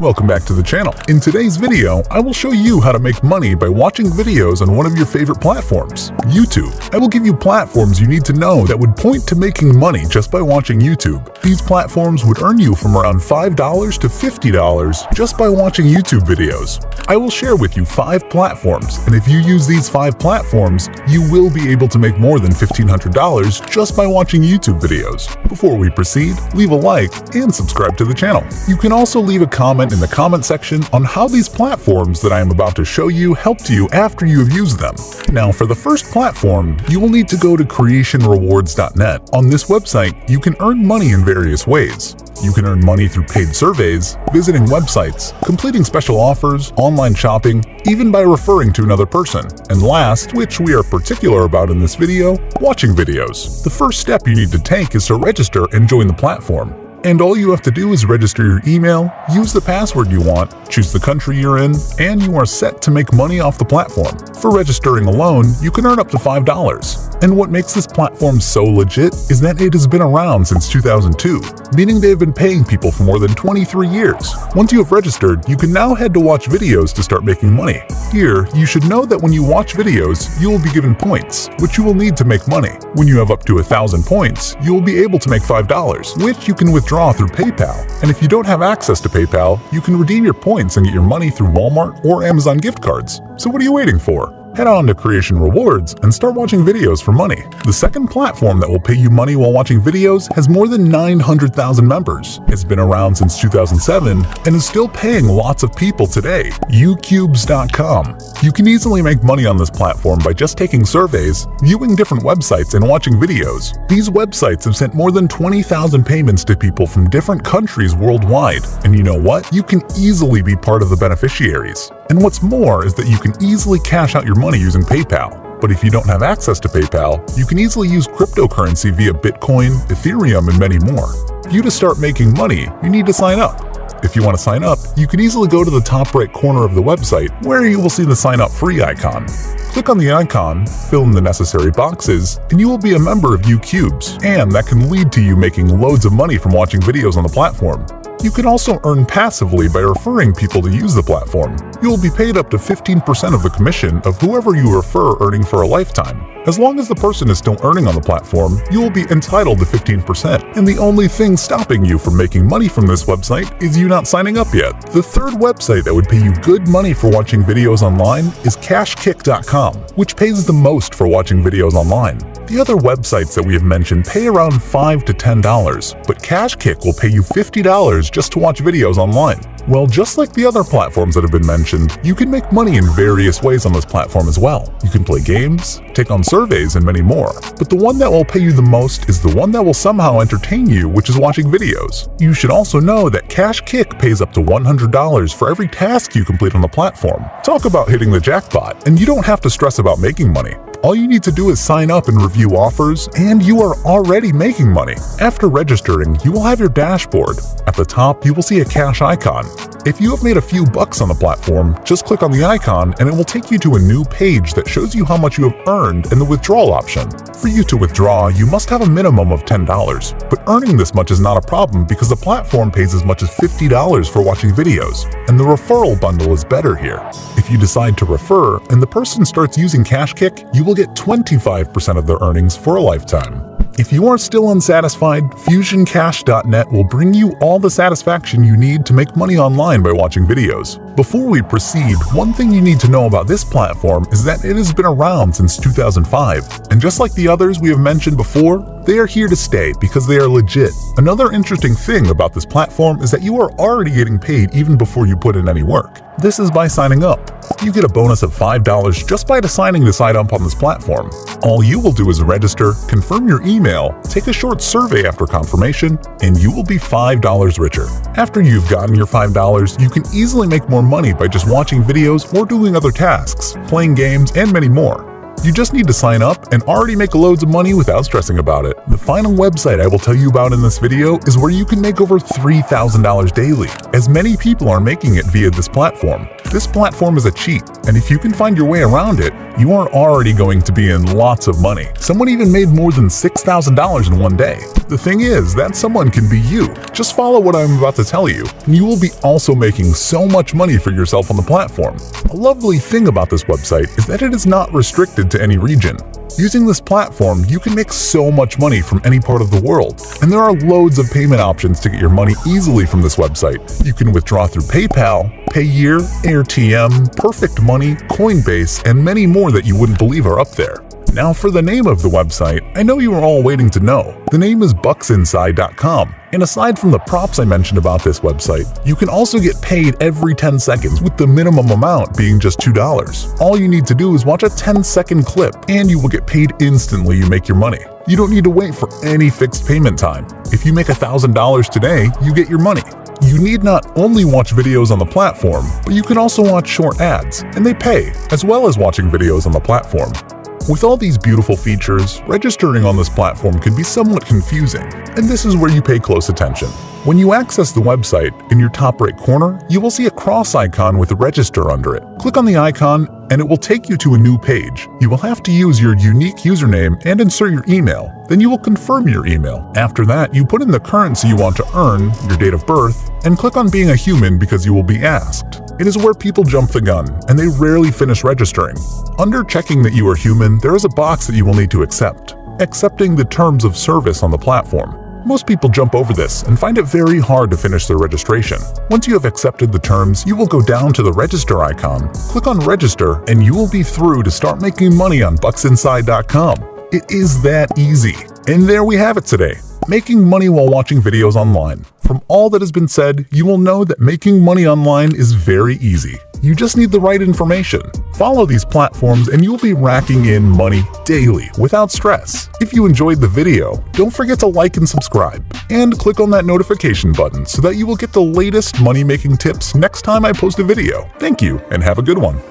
Welcome back to the channel. In today's video, I will show you how to make money by watching videos on one of your favorite platforms, YouTube. I will give you platforms you need to know that would point to making money just by watching YouTube. These platforms would earn you from around $5 to $50 just by watching YouTube videos. I will share with you 5 platforms, and if you use these 5 platforms, you will be able to make more than $1,500 just by watching YouTube videos. Before we proceed, leave a like and subscribe to the channel. You can also leave a comment in the comment section on how these platforms that I am about to show you helped you after you have used them. Now, for the first platform, you will need to go to creationrewards.net. On this website, you can earn money in various ways. You can earn money through paid surveys, visiting websites, completing special offers, online shopping, even by referring to another person. And last, which we are particular about in this video, watching videos. The first step you need to take is to register and join the platform. And all you have to do is register your email, use the password you want, choose the country you're in, and you are set to make money off the platform. For registering alone, you can earn up to $5. And what makes this platform so legit is that it has been around since 2002, meaning they have been paying people for more than 23 years. Once you have registered, you can now head to watch videos to start making money. Here, you should know that when you watch videos, you will be given points, which you will need to make money. When you have up to 1,000 points, you will be able to make $5, which you can withdraw through PayPal. And if you don't have access to PayPal, you can redeem your points and get your money through Walmart or Amazon gift cards. So what are you waiting for? Head on to Creation Rewards and start watching videos for money. The second platform that will pay you money while watching videos has more than 900,000 members. It's been around since 2007 and is still paying lots of people today. YouCubes.com. You can easily make money on this platform by just taking surveys, viewing different websites, and watching videos. These websites have sent more than 20,000 payments to people from different countries worldwide. And you know what? You can easily be part of the beneficiaries. And what's more is that you can easily cash out your money using PayPal. But if you don't have access to PayPal, you can easily use cryptocurrency via Bitcoin, Ethereum, and many more. For you to start making money, you need to sign up. If you want to sign up, you can easily go to the top right corner of the website where you will see the sign up free icon. Click on the icon, fill in the necessary boxes, and you will be a member of YouCubes, and that can lead to you making loads of money from watching videos on the platform. You can also earn passively by referring people to use the platform. You will be paid up to 15% of the commission of whoever you refer, earning for a lifetime. As long as the person is still earning on the platform, you will be entitled to 15%. And the only thing stopping you from making money from this website is you not signing up yet. The third website that would pay you good money for watching videos online is cashkick.com, which pays the most for watching videos online. The other websites that we have mentioned pay around $5 to $10, but Cashkick will pay you $50 just to watch videos online. Well, just like the other platforms that have been mentioned, you can make money in various ways on this platform as well. You can play games, take on surveys, and many more. But the one that will pay you the most is the one that will somehow entertain you, which is watching videos. You should also know that Cashkick pays up to $100 for every task you complete on the platform. Talk about hitting the jackpot, and you don't have to stress about making money. All you need to do is sign up and review offers, and you are already making money. After registering, you will have your dashboard. At the top, you will see a cash icon. If you have made a few bucks on the platform, just click on the icon and it will take you to a new page that shows you how much you have earned and the withdrawal option. For you to withdraw, you must have a minimum of $10, but earning this much is not a problem because the platform pays as much as $50 for watching videos, and the referral bundle is better here. If you decide to refer and the person starts using Cashkick, you will get 25% of their earnings for a lifetime. If you are still unsatisfied, FusionCash.net will bring you all the satisfaction you need to make money online by watching videos. Before we proceed, one thing you need to know about this platform is that it has been around since 2005, and just like the others we have mentioned before, they are here to stay because they are legit. Another interesting thing about this platform is that you are already getting paid even before you put in any work. This is by signing up. You get a bonus of $5 just by deciding to sign up on this platform. All you will do is register, confirm your email, take a short survey after confirmation, and you will be $5 richer. After you've gotten your $5, you can easily make more money by just watching videos or doing other tasks, playing games, and many more. You just need to sign up and already make loads of money without stressing about it. The final website I will tell you about in this video is where you can make over $3,000 daily, as many people are making it via this platform. This platform is a cheat, and if you can find your way around it, you are already going to be in lots of money. Someone even made more than $6,000 in one day. The thing is, that someone can be you. Just follow what I'm about to tell you, and you will be also making so much money for yourself on the platform. A lovely thing about this website is that it is not restricted to any region. Using this platform, you can make so much money from any part of the world, and there are loads of payment options to get your money easily from this website. You can withdraw through PayPal, Payeer, AirTM, Perfect Money, Coinbase, and many more that you wouldn't believe are up there. Now for the name of the website, I know you are all waiting to know. The name is bucksinside.com. And aside from the props I mentioned about this website, you can also get paid every 10 seconds, with the minimum amount being just $2. All you need to do is watch a 10-second clip, and you will get paid instantly you make your money. You don't need to wait for any fixed payment time. If you make $1,000 today, you get your money. You need not only watch videos on the platform, but you can also watch short ads, and they pay, as well as watching videos on the platform. With all these beautiful features, registering on this platform can be somewhat confusing, and this is where you pay close attention. When you access the website, in your top right corner, you will see a cross icon with register under it. Click on the icon, and it will take you to a new page. You will have to use your unique username and insert your email. Then you will confirm your email. After that, you put in the currency you want to earn, your date of birth, and click on being a human because you will be asked. It is where people jump the gun, and they rarely finish registering. Under checking that you are human, there is a box that you will need to accept. Accepting the terms of service on the platform. Most people jump over this and find it very hard to finish their registration. Once you have accepted the terms, you will go down to the register icon, click on register, and you will be through to start making money on bucksinside.com. It is that easy. And there we have it today. Making money while watching videos online. From all that has been said, you will know that making money online is very easy. You just need the right information. Follow these platforms and you'll be racking in money daily without stress. If you enjoyed the video, don't forget to like and subscribe, and click on that notification button so that you will get the latest money-making tips next time I post a video. Thank you, and have a good one.